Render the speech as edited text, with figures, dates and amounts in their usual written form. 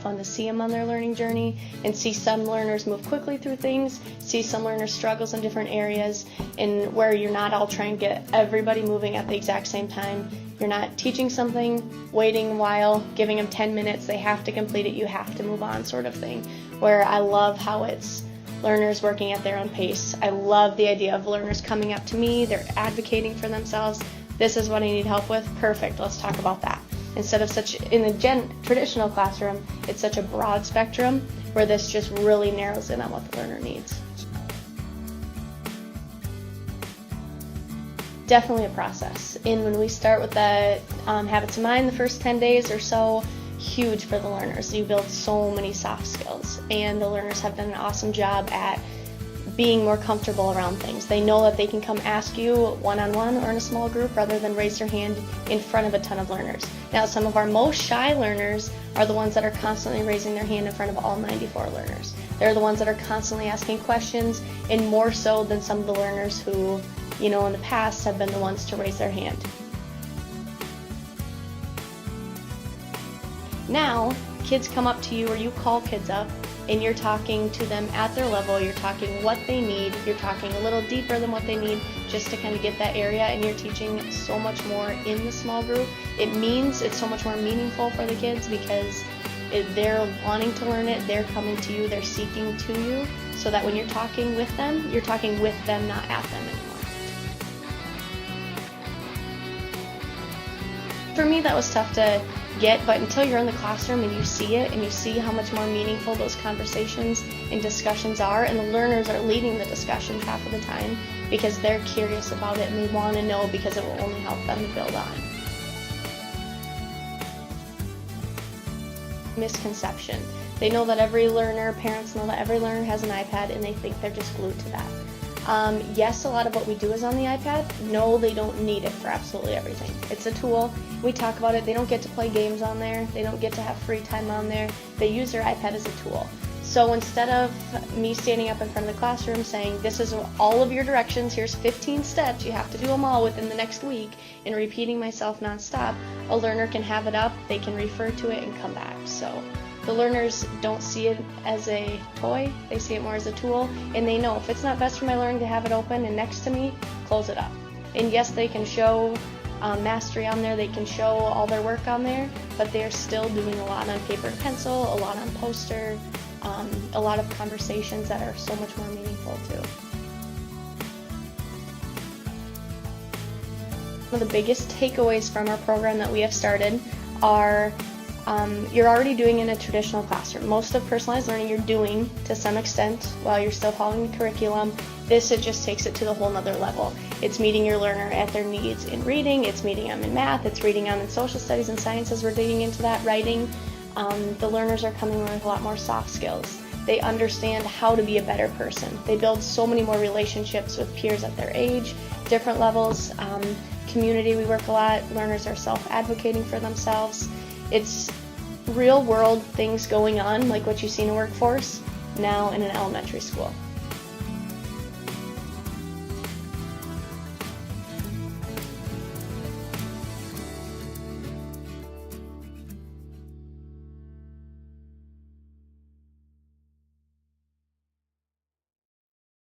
fun to see them on their learning journey and see some learners move quickly through things, see some learners struggles in different areas, and where you're not all trying to get everybody moving at the exact same time. You're not teaching something, waiting a while, giving them 10 minutes, they have to complete it, you have to move on sort of thing, where I love how it's learners working at their own pace. I love the idea of learners coming up to me, they're advocating for themselves. This is what I need help with. Perfect, let's talk about that. Instead of in the traditional classroom, it's such a broad spectrum where this just really narrows in on what the learner needs. Definitely a process. And when we start with the habits of mind, the first 10 days or so, huge for the learners. You build so many soft skills, and the learners have done an awesome job at being more comfortable around things. They know that they can come ask you one-on-one or in a small group rather than raise their hand in front of a ton of learners. Now, some of our most shy learners are the ones that are constantly raising their hand in front of all 94 learners. They're the ones that are constantly asking questions, and more so than some of the learners who, in the past have been the ones to raise their hand. Now, kids come up to you, or you call kids up, and you're talking to them at their level, you're talking what they need, you're talking a little deeper than what they need just to kind of get that area, and you're teaching so much more in the small group. It means it's so much more meaningful for the kids because they're wanting to learn it, they're coming to you, they're seeking to you, so that when you're talking with them, you're talking with them, not at them anymore. For me, that was tough to get, but until you're in the classroom and you see it and you see how much more meaningful those conversations and discussions are, and the learners are leading the discussions half of the time because they're curious about it and they want to know because it will only help them to build on. Misconception. They know that parents know that every learner has an iPad and they think they're just glued to that. Yes, a lot of what we do is on the iPad. No, they don't need it for absolutely everything. It's a tool. We talk about it. They don't get to play games on there. They don't get to have free time on there. They use their iPad as a tool. So instead of me standing up in front of the classroom saying, this is all of your directions, here's 15 steps, you have to do them all within the next week, and repeating myself nonstop, a learner can have it up, they can refer to it and come back. So the learners don't see it as a toy, they see it more as a tool, and they know if it's not best for my learning to have it open and next to me, close it up. And yes, they can show mastery on there, they can show all their work on there, but they're still doing a lot on paper and pencil, a lot on poster, a lot of conversations that are so much more meaningful too. One of the biggest takeaways from our program that we have started are you're already doing in a traditional classroom. Most of personalized learning you're doing to some extent while you're still following the curriculum. It just takes it to the whole nother level. It's meeting your learner at their needs in reading, it's meeting them in math, it's reading them in social studies and sciences. We're digging into that, writing. The learners are coming with a lot more soft skills. They understand how to be a better person. They build so many more relationships with peers at their age, different levels. Community, we work a lot. Learners are self-advocating for themselves. It's real world things going on, like what you see in a workforce, now in an elementary school.